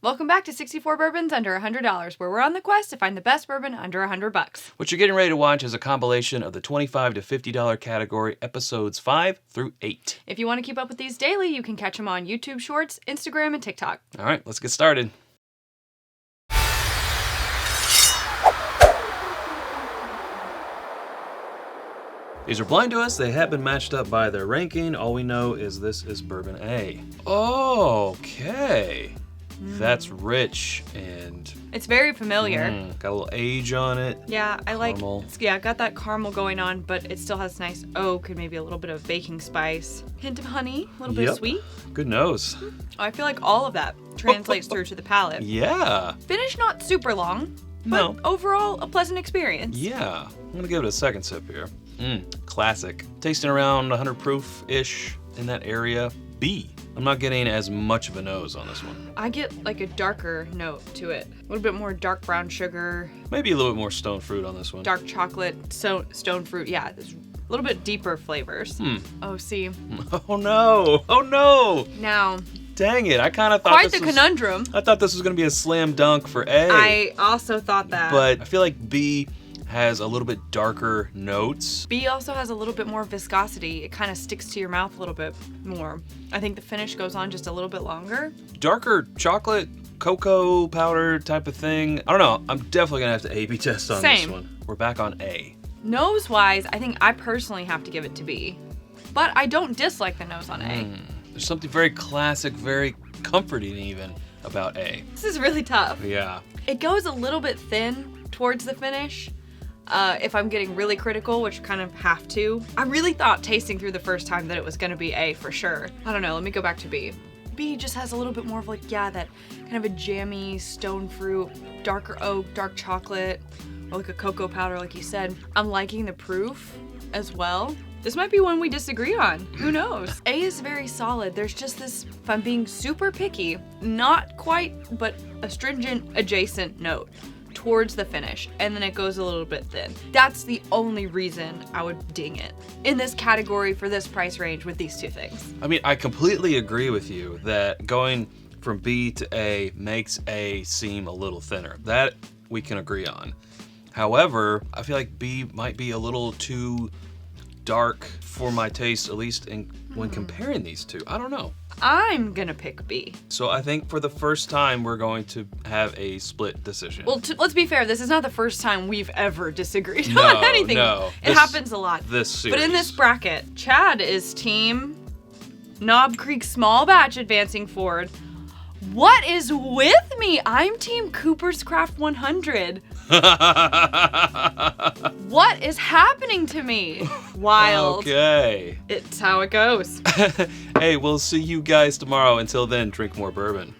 Welcome back to 64 Bourbons Under $100, where we're on the quest to find the best bourbon under $100. What you're getting ready to watch is a compilation of the $25 to $50 category, episodes 5 through 8. If you want to keep up with these daily, you can catch them on YouTube Shorts, Instagram, and TikTok. All right, let's get started. These are blind to us. They have been matched up by their ranking. All we know is this is Bourbon A. Okay. That's rich and... It's very familiar. Got a little age on it. Yeah, I Caramel. like... Yeah, got that caramel going on, but it still has nice oak and maybe a little bit of baking spice. Hint of honey, a little bit of sweet. Good nose. Oh, I feel like all of that translates through to the palate. Yeah. Finish not super long, but No. overall a pleasant experience. Yeah. I'm going to give it a second sip here. Classic. Tasting around 100 proof-ish in that area. B. I'm not getting as much of a nose on this one. I get like a darker note to it. A little bit more dark brown sugar, Maybe a little bit more stone fruit on this one. dark chocolate, stone fruit. Yeah, there's a little bit deeper flavors. Oh, see. Oh no! Oh no! Now, Dang it! I kind of thought quite this the was, conundrum. I thought this was gonna be a slam dunk for A. I also thought that. But I feel like B has a little bit darker notes. B also has a little bit more viscosity. It kind of sticks to your mouth a little bit more. I think the finish goes on just a little bit longer. Darker chocolate, cocoa powder type of thing. I don't know. I'm definitely gonna have to A/B test on this Same. one. We're back on A. Nose-wise, I think I personally have to give it to B. But I don't dislike the nose on A. There's something very classic, very comforting even about A. This is really tough. Yeah. It goes a little bit thin towards the finish. If I'm getting really critical, which kind of have to. I really thought tasting through the first time that it was gonna be A for sure. I don't know, let me go back to B. B just has a little bit more of like, yeah, that kind of a jammy stone fruit, darker oak, dark chocolate, or like a cocoa powder like you said. I'm liking the proof as well. This might be one we disagree on, who knows? A is very solid. There's just this, if I'm being super picky, not quite, but astringent adjacent note towards the finish, and then it goes a little bit thin. That's the only reason I would ding it in this category for this price range with these two things. I mean, I completely agree with you that going from B to A makes A seem a little thinner. That we can agree on. However, I feel like B might be a little too dark for my taste, at least when comparing these two. I don't know. I'm gonna pick B. So I think for the first time, we're going to have a split decision. Well, let's be fair, this is not the first time we've ever disagreed No, on anything. no. It happens a lot. This series. But in this bracket, Chad is team Knob Creek Small Batch advancing forward. What is with me? I'm team Cooper's Craft 100. What is happening to me? Wild. Okay. It's how it goes. Hey, we'll see you guys tomorrow. Until then, drink more bourbon.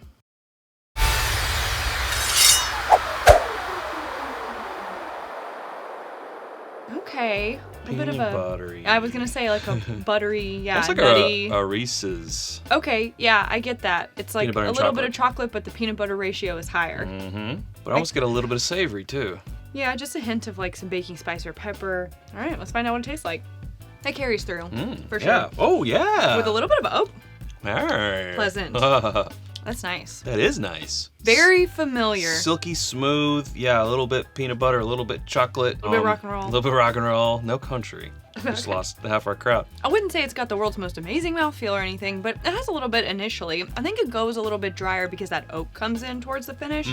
Okay. A bit of Peanut a buttery. I was gonna say like a buttery, yeah, That's like nutty. a Reese's. Okay, yeah, I get that. It's like Peanut butter a and little bit chocolate. of chocolate, but the peanut butter ratio is higher. But I almost get a little bit of savory too. Yeah, just a hint of like some baking spice or pepper. All right, let's find out what it tastes like. It carries through, for sure. Yeah. Oh yeah. With a little bit of oak. Alright. Pleasant. That's nice. That is nice. Very familiar. Silky smooth. Yeah, a little bit peanut butter, a little bit chocolate. A little bit rock and roll. A little bit rock and roll. No country. Just lost half our crowd. I wouldn't say it's got the world's most amazing mouthfeel or anything, but it has a little bit initially. I think it goes a little bit drier because that oak comes in towards the finish.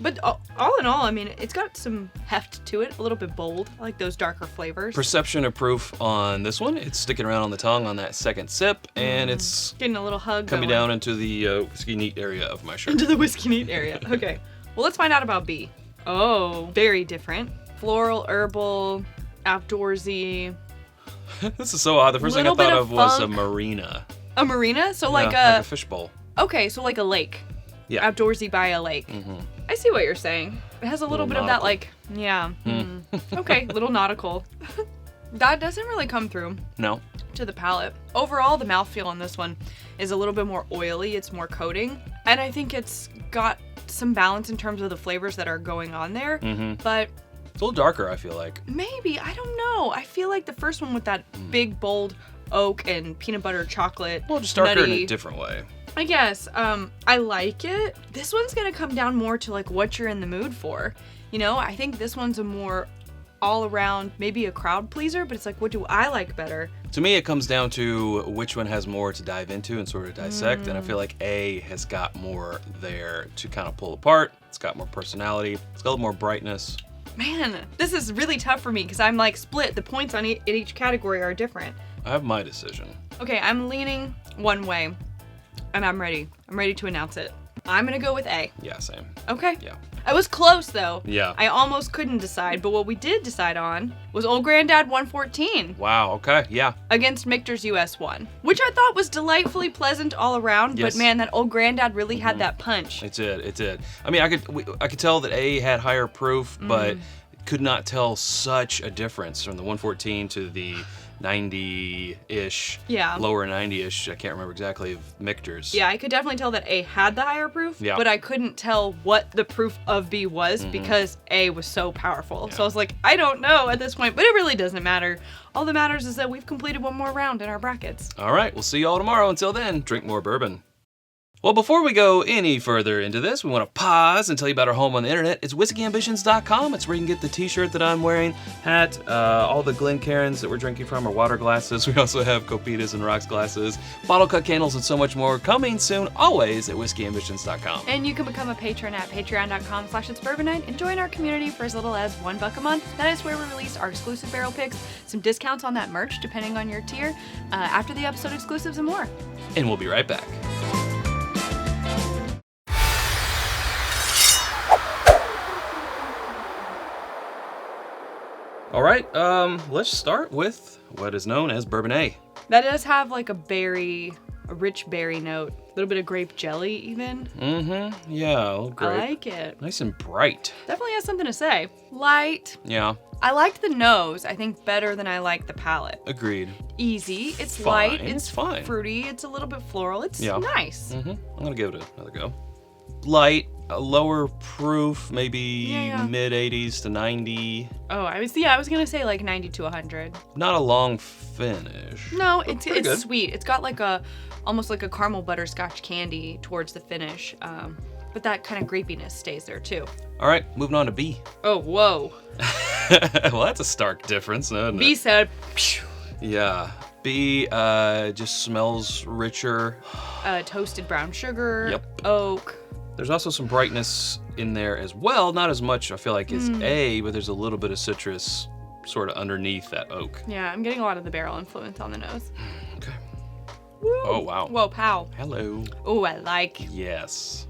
But all in all, I mean, it's got some heft to it, a little bit bold. I like those darker flavors. Perception of proof on this one. It's sticking around on the tongue on that second sip, and it's Getting a little hug coming going. down into the whiskey neat area of my shirt. Into the whiskey neat area. Okay. Well, let's find out about B. Oh, very different. Floral, herbal, outdoorsy. This is so odd. The first thing I Little bit thought of of was a funk. marina. A marina? So Yeah, like like a fishbowl. okay, so like a lake. Yeah. Outdoorsy by a lake. I see what you're saying. It has a little bit of that like, yeah. Okay, little nautical. That doesn't really come through No. to the palate. Overall, the mouthfeel on this one is a little bit more oily. It's more coating. And I think it's got some balance in terms of the flavors that are going on there. But It's a little darker, I feel like. maybe, I don't know. I feel like the first one with that big, bold oak and peanut butter chocolate. Well, just darker in nutty. a different way. I guess. I like it. This one's gonna come down more to like what you're in the mood for. You know, I think this one's a more all around, maybe a crowd pleaser, but it's like, what do I like better? To me, it comes down to which one has more to dive into and sort of dissect, and I feel like A has got more there to kind of pull apart. It's got more personality. It's got a little more brightness. Man, this is really tough for me because I'm like split. The points on in each category are different. I have my decision. Okay, I'm leaning one way, and I'm ready. I'm ready to announce it. I'm gonna go with A. Yeah, same. Okay. Yeah. I was close though. Yeah. I almost couldn't decide, but what we did decide on was Old Granddad 114 Wow, okay, yeah. against Michter's US 1, which I thought was delightfully pleasant all around, Yes. but man, that Old Granddad really had that punch. It did. I mean, I could tell that A had higher proof, but could not tell such a difference from the 114 to the 90-ish, Yeah. lower 90-ish, I can't remember exactly, of Michter's. Yeah, I could definitely tell that A had the higher proof, Yeah. but I couldn't tell what the proof of B was because A was so powerful. Yeah. So I was like, I don't know at this point, but it really doesn't matter. All that matters is that we've completed one more round in our brackets. All right, we'll see you all tomorrow. Until then, drink more bourbon. Well, before we go any further into this, we want to pause and tell you about our home on the internet. It's whiskeyambitions.com. It's where you can get the t-shirt that I'm wearing, hat, all the Glencairns that we're drinking from are water glasses. We also have Copitas and rocks glasses, bottle cut candles, and so much more coming soon, always at whiskeyambitions.com. And you can become a patron at patreon.com/itsbourbonnight and join our community for as little as $1 a month. That is where we release our exclusive barrel picks, some discounts on that merch depending on your tier, after the episode exclusives and more. And we'll be right back. All right, let's start with what is known as Bourbon. That does have like a rich berry note, a little bit of grape jelly even. Mm-hmm, yeah, a little grape. I like it. Nice and bright. Definitely has something to say. Light. Yeah, I liked the nose, I think, better than I like the palate. agreed. Easy, it's Fine, light, it's fine. fruity, it's a little bit floral, it's Yeah. nice. Mm-hmm, I'm gonna give it another go. Light, a lower proof, maybe Yeah. mid 80s to 90. Oh, I was gonna say like 90 to 100. Not a long finish. No, but it's pretty good. sweet. It's got like almost like a caramel butterscotch candy towards the finish. But that kind of grapiness stays there too. All right, moving on to B. Oh, whoa. Well, that's a stark difference, isn't B it? said, phew, Yeah. B just smells richer. toasted brown sugar, Yep. oak. There's also some brightness in there as well. Not as much, I feel like, as A, but there's a little bit of citrus sort of underneath that oak. Yeah, I'm getting a lot of the barrel influence on the nose. Okay. Woo. Oh, wow. Whoa, pow. Hello. Oh, I like. Yes.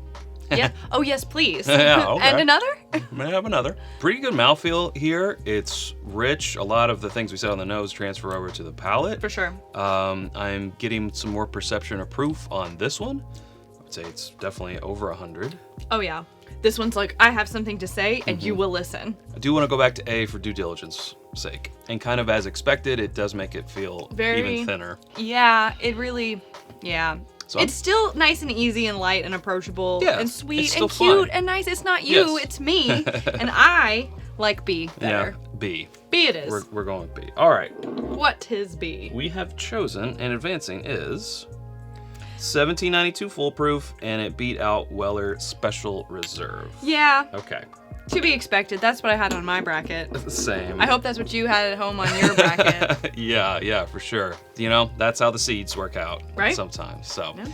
Yeah. Oh, yes, please. Yeah, okay. And another? May I have another? Pretty good mouthfeel here. It's rich. A lot of the things we said on the nose transfer over to the palate. For sure. I'm getting some more perception of proof on this one. I would say it's definitely over 100. Oh, yeah. This one's like, I have something to say, and you will listen. I do want to go back to A for due diligence sake. And kind of as expected, it does make it feel even thinner. Yeah, it really, yeah. So it's still nice and easy and light and approachable Yeah, and it's sweet still and cute fun. and nice. It's not you, Yes. it's me. And I like B better. Yeah, B. B it is. We're going with B. All right. What is B? We have chosen, and advancing is 1792 full proof, and it beat out Weller Special Reserve. Yeah, Okay. to be expected. That's what I had on my bracket. Same. I hope that's what you had at home on your bracket. yeah, for sure. You know, that's how the seeds work out Right? sometimes. So, Yeah.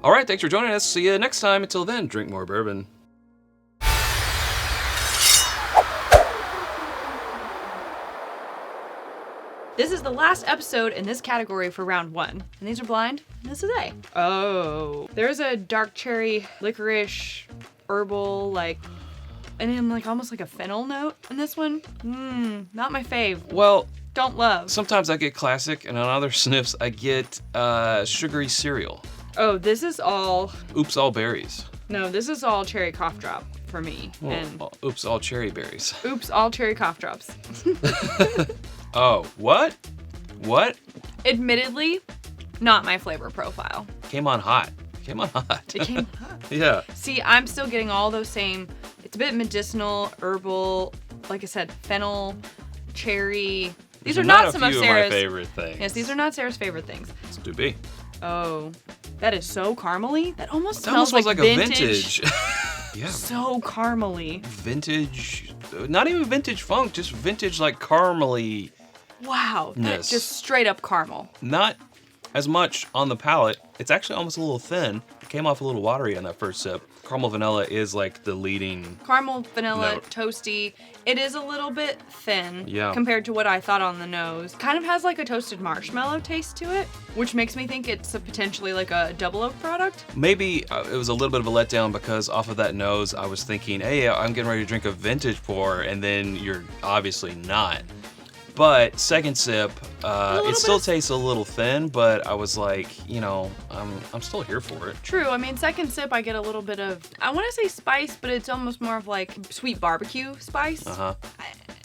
All right, thanks for joining us. See you next time. Until then, drink more bourbon. This is the last episode in this category for round 1. And these are blind, and this is A. Oh. There's a dark cherry, licorice, herbal, and then almost like a fennel note in this one. Not my fave. Well, Don't love. sometimes I get classic, and on other sniffs, I get sugary cereal. Oh, this is all, Oops, all berries. no, this is all cherry cough drop for me. Well, And oops, all cherry berries. oops, all cherry cough drops. Oh, what? What? Admittedly, not my flavor profile. Came on hot. Came on hot. It came Yeah. See, I'm still getting all those same, it's a bit medicinal, herbal, like I said, fennel, cherry. These are not some of my Sarah's favorite things. Yes, these are not Sarah's favorite things. Let's do B. Oh, That is so caramely. That almost It almost smells smells like vintage. a vintage. Yeah. So caramely. Vintage, not even vintage funk, just vintage like caramely. Wow. That Yes. just straight up caramel. Not as much on the palate. It's actually almost a little thin. It came off a little watery on that first sip. Caramel vanilla is like the leading. Caramel, vanilla, Note. Toasty. It is a little bit thin Yeah. compared to what I thought on the nose. Kind of has like a toasted marshmallow taste to it, which makes me think it's potentially like a double oak product. Maybe it was a little bit of a letdown because off of that nose, I was thinking, hey, I'm getting ready to drink a vintage pour, and then you're obviously not. But second sip, it still tastes a little thin, but I was like, you know, I'm still here for it. True. I mean, second sip, I get a little bit of, I want to say spice, but it's almost more of like sweet barbecue spice. Uh-huh.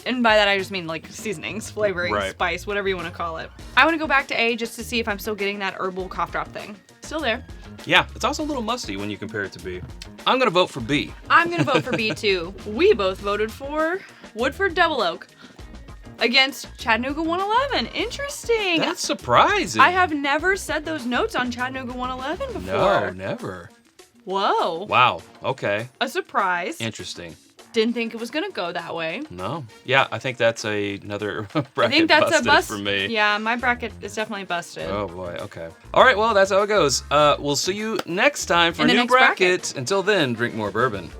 And by that, I just mean like seasonings, flavoring, Right. spice, whatever you want to call it. I want to go back to A just to see if I'm still getting that herbal cough drop thing. Still there. Yeah, it's also a little musty when you compare it to B. I'm gonna vote for B. I'm going to vote for B too. We both voted for Woodford Double Oak against Chattanooga 111. Interesting. That's surprising. I have never said those notes on Chattanooga 111 before. No, never. Whoa. Wow. Okay. A surprise. Interesting. Didn't think it was going to go that way. No. Yeah, I think that's another bracket I think that's busted a bust for me. Yeah, my bracket is definitely busted. Oh boy. Okay. All right. Well, that's how it goes. We'll see you next time for In a the new next bracket. bracket. Until then, drink more bourbon.